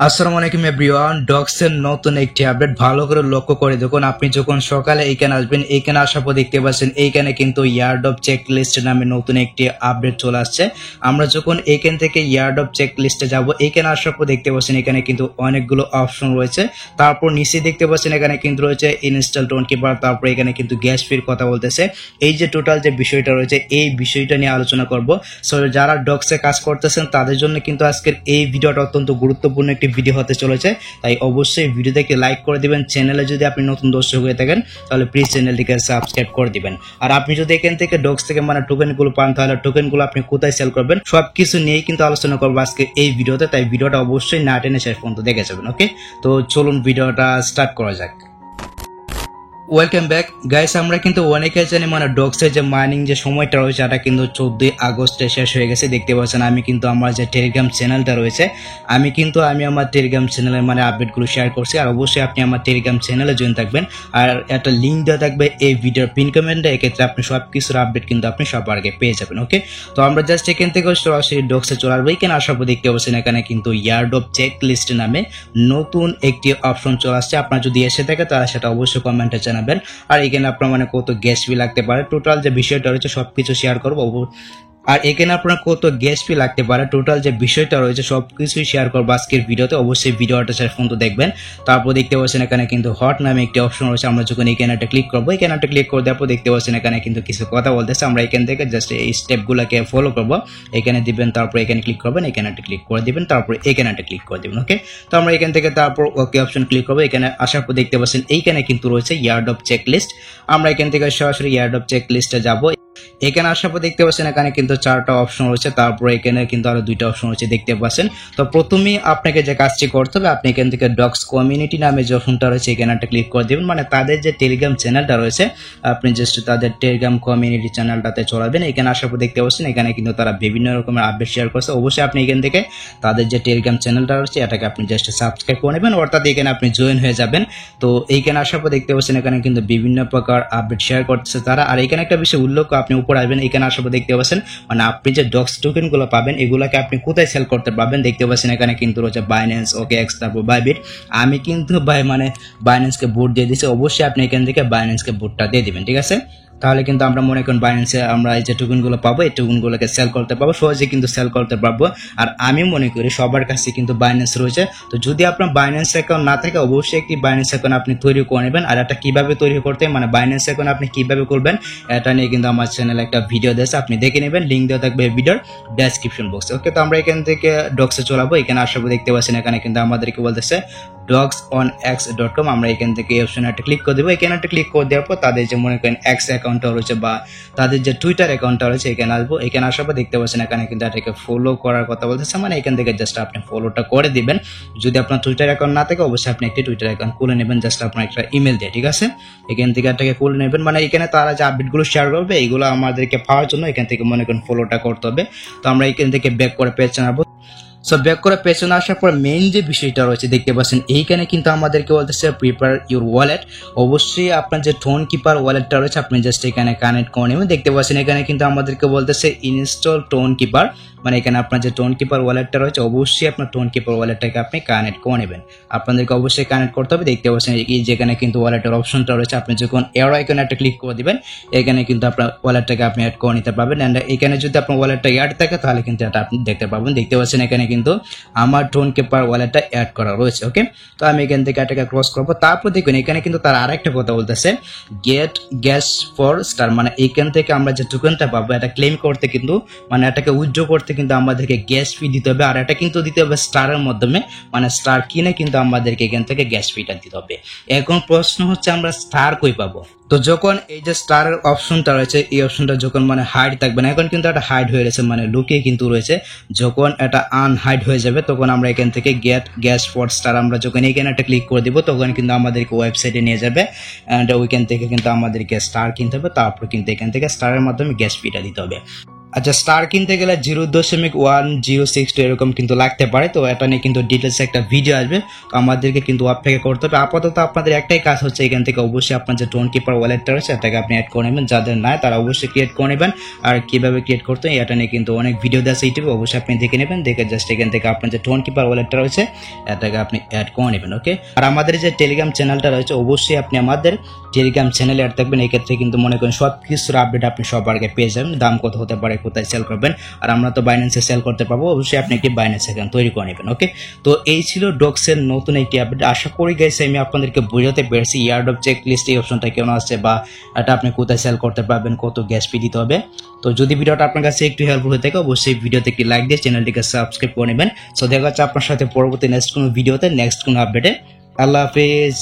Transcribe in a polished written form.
আসসালামু আলাইকুম এভরিওয়ান। ডক্সের নতুন একটি আপডেট ভালো করে লক্ষ্য করে দেখুন। আপনি যখন সকালে এইখানে আসবেন, এইখানে আসার পর দেখতে পাচ্ছেন এইখানে কিন্তু ইয়ার্ড অফ চেক লিস্ট নামে নতুন একটি আপডেট চলে আসছে। আমরা যখন এইখান থেকে ইয়ার্ড অফ চেক লিস্টে যাবো, এইখানে আসার পর দেখতে পাচ্ছেন এখানে কিন্তু অনেকগুলো অপশন রয়েছে। তারপর নিচে দেখতে পাচ্ছেন এখানে কিন্তু রয়েছে ইনস্টল টোন কিপার, তারপর এখানে কিন্তু গ্যাস ফির কথা বলতেছে। এই যে টোটাল যে বিষয়টা রয়েছে এই বিষয়টা নিয়ে আলোচনা করব। সো যারা ডক্সে কাজ করতেছেন তাদের জন্য কিন্তু আজকের এই ভিডিওটা অত্যন্ত গুরুত্বপূর্ণ একটি ভিডিও হতে চলেছে। তাই অবশ্যই ভিডিওটাকে লাইক করে দিবেন। চ্যানেলে যদি আপনি নতুন দর্শক হয়ে থাকেন তাহলে প্লিজ চ্যানেলটিকে সাবস্ক্রাইব করে দিবেন। আর আপনি যদি এখান থেকে ডক্স থেকে টোকেনগুলো পান তাহলে টোকেনগুলো আপনি কোথায় সেল করবেন সবকিছু নিয়েই কিন্তু আলোচনা করবো আজকে এই ভিডিওতে। তাই ভিডিওটা অবশ্যই না টেনে শেষ পর্যন্ত দেখে যাবেন। ওকে, তো চলুন ভিডিওটা স্টার্ট করা যাক। Welcome back guys. আমরা কিন্তু অনেকে জানি ডক্সের যে মাইনিং যে সময়টা রয়েছে এটা কিন্তু 14 আগস্টে শেষ হয়ে গেছে। দেখতে পাচ্ছেন আমি কিন্তু আমার যে টেলিগ্রাম চ্যানেলটা রয়েছে আমি আমার টেলিগ্রাম চ্যানেলের আপডেটগুলো শেয়ার করছি। আর অবশ্যই আপনি আমার টেলিগ্রাম চ্যানেলে জয়েন থাকবেন। আর একটা লিঙ্ক দেওয়া থাকবে এই ভিডিওর পিন কমেন্টে। এক্ষেত্রে আপনি সব কিছুর আপডেট কিন্তু আপনি সবার আগে পেয়ে যাবেন। ওকে, তো আমরা জাস্ট এখান থেকে সরাসরি ডক্সে চলে আসবো। এখানে আসার পর দেখতে পাচ্ছেন এখানে কিন্তু ইয়ার্ড অফ চেক লিস্ট নামে নতুন একটি অপশন চলে আসছে। আপনার যদি এসে থাকে তাহলে সেটা অবশ্যই কমেন্টে জানাবেন। আর এখানে আপনার কত গ্যাস ফি লাগতে পারে টোটাল যে বিষয়টা রয়েছে সবকিছু শেয়ার করবো। আর এখানে আপনার কত গ্যাস ফি লাগতে পারে টোটাল যে বিষয়টা রয়েছে সবকিছুই শেয়ার করবো আজকের ভিডিওতে। অবশ্যই ভিডিওটা শেষ পর্যন্ত দেখবেন। তারপর দেখতে পাচ্ছেন এখানে কিন্তু হট নামে একটি অপশন রয়েছে। আমরা যখন এখানে একটা ক্লিক করবো, এখানে একটা ক্লিক করে দেওয়ার পর দেখতে পাচ্ছেন এখানে কিন্তু কিছু কথা বলতেছে। আমরা এখান থেকে জাস্ট এই স্টেপগুলোকে ফলো করবো। এখানে দিবেন, তারপর এখানে ক্লিক করবেন, এখানে একটা ক্লিক করে দিবেন, তারপর এখানে একটা ক্লিক করে দিবেন। ওকে, তো আমরা এখান থেকে তারপর ওকে অপশন ক্লিক করবো। এখানে আসার পর দেখতে পাচ্ছেন এইখানে কিন্তু রয়েছে ইয়ার্ড অফ চেক লিস্ট। আমরা এখান থেকে সরাসরি ইয়ার্ড অফ চেক লিস্টে যাবো। এখানে আসার পর দেখতে পাচ্ছেন এখানে কিন্তু 4টা অপশন রয়েছে। তারপরে এখানে কিন্তু আরো 2টা অপশন রয়েছে দেখতে পাচ্ছেন। তো প্রথমেই আপনাকে যে কাজটি করতে হবে, আপনি এখান থেকে ডক্স কমিউনিটি নামে যে অপশনটা রয়েছে এখানে একটা ক্লিক করে দেবেন। তাদের যে টেলিগ্রাম চ্যানেলটা রয়েছে আপনি জাস্ট তাদের টেলিগ্রাম কমিউনিটি চ্যানেলটাতে চলাবেন। এখানে আসার পর দেখতে পাচ্ছেন এখানে কিন্তু তারা বিভিন্ন রকমের আপডেট শেয়ার করছে। অবশ্যই আপনি এখান থেকে তাদের যে টেলিগ্রাম চ্যানেলটা রয়েছে এটাকে আপনি জাস্ট সাবস্ক্রাইব করে নেবেন, অর্থাৎ এখানে আপনি জয়েন হয়ে যাবেন। তো এইখানে আসার পর দেখতে পাচ্ছেন এখানে কিন্তু বিভিন্ন প্রকার আপডেট শেয়ার করতেছে তারা। আর এখানে একটা বিষয় উল্লেখ, আপনি উপর আসবেন, এখানে আসার পর দেখতে পাচ্ছেন আপনি যে ডক্স টোকেন গুলো পাবেন এগুলোকে আপনি কোথায় সেল করতে পারবেন দেখতে পাচ্ছেন এখানে কিন্তু রয়েছে বাইন্যান্স, ওকেএক্স, তারপর বাইবিট। আমি কিন্তু বাইন্যান্সকে ভোট দিয়ে দিচ্ছি। অবশ্যই আপনি এখান থেকে বাইন্যান্সকে ভোটটা দিয়ে দিবেন, ঠিক আছে? তাহলে কিন্তু আমরা মনে করেন বাইন্যান্সে আমরা এই যে টোকেনগুলো পাবো এই টোকেনগুলোকে সেল করতে পারবো, সহজে কিন্তু সেল করতে পারবো। আর আমি মনে করি সবার কাছে কিন্তু বাইন্যান্স রয়েছে। তো যদি আপনার বাইন্যান্স অ্যাকাউন্ট না থাকে অবশ্যই একটি বাইন্যান্স অ্যাকাউন্ট আপনি তৈরি করে নেবেন। আর এটা কিভাবে তৈরি করতে বাইন্যান্স অ্যাকাউন্ট আপনি কিভাবে করবেন এটা নিয়ে কিন্তু আমার চ্যানেলে একটা ভিডিও দিয়েছে, আপনি দেখে নেবেন। লিঙ্ক দেওয়া থাকবে ভিডিওর ডেসক্রিপশন বক্সে। ওকে, তো আমরা এখান থেকে ডক্সে চলাবো। এখানে আসার পর দেখতে পাচ্ছেন এখানে কিন্তু আমাদেরকে বলতেছে dogsonx.com। আমরা এখান থেকে এই অপশনে একটা ক্লিক করে দেবো। এখানে একটা ক্লিক করে দেওয়ার পর তাদের যে মনে করেন এক্স অ্যাকাউন্টটা রয়েছে বা তাদের যে টুইটার অ্যাকাউন্টটা রয়েছে এখানে আসবো। এখানে আসার পর দেখতে পাচ্ছেন এখানে কিন্তু এটাকে ফলো করার কথা বলতেছে। এখান থেকে জাস্ট আপনি ফলোটা করে দিবেন। যদি আপনার টুইটার অ্যাকাউন্ট না থাকে অবশ্যই আপনি একটি টুইটার অ্যাকাউন্ট খুলে নেবেন, জাস্ট আপনার একটা ইমেল দিয়ে, ঠিক আছে? এখান থেকে এটাকে খুলে নেবেন। এখানে তারা যে আপডেটগুলো শেয়ার করবে এইগুলো আমাদেরকে পাওয়ার জন্য এখান থেকে মনে করেন ফলোটা করতে হবে। তো আমরা এখান থেকে ব্যাক করে পেছনে আসবো। সো ব্যাক করে পেছনে আসার পর মেইন যে বিষয়টা রয়েছে দেখতে পাচ্ছেন এইখানে কিন্তু আমাদেরকে বলতেছে প্রিপেয়ার ইউর ওয়ালেট। অবশ্যই আপনার যে টোন কিপার ওয়ালেটটা রয়েছে আপনি জাস্ট এখানে কানেক্ট করে নেবেন। দেখতে পাচ্ছেন এখানে কিন্তু আমাদেরকে বলতেছে ইনস্টল টোন কিপার। এখানে আপনার যে টোন কিপার ওয়ালেটটা রয়েছে অবশ্যই আপনার টোন কিপার ওয়ালেটটাকে আপনি কানেক্ট করে নেবেন। আপনাদেরকে অবশ্যই কানেক্ট করতে হবে। দেখতে পাচ্ছেন এই যেখানে কিন্তু ওয়ালেটের অপশনটা রয়েছে, আপনি যখন এরো আইকনে একটা ক্লিক করে দিবেন এখানে কিন্তু আপনার ওয়ালেটটাকে আপনি অ্যাড করে নিতে পারবেন। এন্ড এখানে যদি আপনার ওয়ালেটটা অ্যাড থাকে তাহলে কিন্তু এটা আপনি দেখতে পাবেন। দেখতে পাচ্ছেন এখানে কিন্তু আমার টোন কিপার ওয়ালেটটা অ্যাড করা রয়েছে। ওকে, তো আমি এখান থেকে এটাকে ক্রস করবো। তারপর দেখুন এখানে কিন্তু তার আরেকটা কথা বলতেছে গেট গ্যাস ফর স্টার। এখান থেকে আমরা যে টোকেনটা পাবো এটা ক্লেম করতে কিন্তু এটাকে উইথড্র করতে কিন্তু আমাদেরকে গ্যাস ফি দিতে হবে। আর এটা কিন্তু দিতে হবে স্টারের মাধ্যমে, স্টার কিনে কিন্তু আমাদেরকে এখান থেকে গ্যাস ফিটা দিতে হবে। এখন প্রশ্ন হচ্ছে আমরা স্টার কই পাবো? তো যখন এই যে স্টারের অপশনটা রয়েছে এই অপশনটা যখন হাইড থাকবে না, এখন কিন্তু এটা হাইড হয়ে গেছে লুকিয়ে কিন্তু রয়েছে। যখন এটা আনহাইড হয়ে যাবে তখন আমরা এখান থেকে গেট গ্যাস ফর স্টার আমরা যখন এখানে একটা ক্লিক করে দিব তখন কিন্তু আমাদেরকে ওয়েবসাইটে নিয়ে যাবে। অ্যান্ড ওইখান থেকে কিন্তু আমাদেরকে স্টার কিনতে হবে, তারপর কিন্তু এখান থেকে স্টারের মাধ্যমে গ্যাস ফিটা দিতে হবে। আচ্ছা, স্টার কিনতে গেলে 0.1062 এরকম কিন্তু লাগতে পারে। তো এটা নিয়ে কিন্তু ডিটেলস একটা ভিডিও আসবে, তো আমাদেরকে কিন্তু অপেক্ষা করতে হবে। আপাতত আপনাদের একটাই কাজ হচ্ছে এখান থেকে অবশ্যই আপনার যে টোন কিপার ওয়ালেটটা রয়েছে এটাকে আপনি অ্যাড করে নেবেন, যাদের নাই তারা অবশ্যই ক্রিয়েট করে নেবেন। আর কিভাবে ক্রিয়েট করতে হয় এটা নিয়ে কিন্তু অনেক ভিডিও দেওয়া আছে ইউটিউবে, অবশ্যই আপনি দেখে নেবেন, দেখে জাস্ট এখান থেকে আপনার যে টোন কিপার ওয়ালেটটা রয়েছে এটাকে আপনি অ্যাড করে নেবেন। ওকে, আর আমাদের যে টেলিগ্রাম চ্যানেলটা রয়েছে অবশ্যই আপনি আমাদের টেলিগ্রাম চ্যানেলে অ্যাড থাকবেন। এই ক্ষেত্রে কিন্তু মনে করেন সব কিছুর আপডেট আপনি সবার আগে পেয়ে যাবেন, দাম কত হতে পারে, কোথায় সেল করবেন। আর আমরা তো বাইন্যান্সে সেল করতে পারবো, অবশ্যই আপনি একটি বাইন্যান্স অ্যাকাউন্ট তৈরি করে নেবেন। ওকে, তো এই ছিল ডক্সের নতুন একটি আপডেট। আশা করি গাইস আমি আপনাদেরকে বোঝাতে পেরেছি ইয়ারড্রপ চেক লিস্ট এই অপশনটা কেন আসছে, বা এটা আপনি কোথায় সেল করতে পারবেন, কত গ্যাস ফি দিতে হবে। তো যদি ভিডিওটা আপনার কাছে একটু হেল্পফুল হয়ে থাকে অবশ্যই ভিডিওতে একটি লাইক দিয়ে চ্যানেলটিকে সাবস্ক্রাইব করে নেবেন। সো দেখা যাচ্ছে আপনার সাথে পরবর্তী নেক্সট কোনো ভিডিওতে, নেক্সট কোনো আপডেটে। আল্লাহ হাফেজ।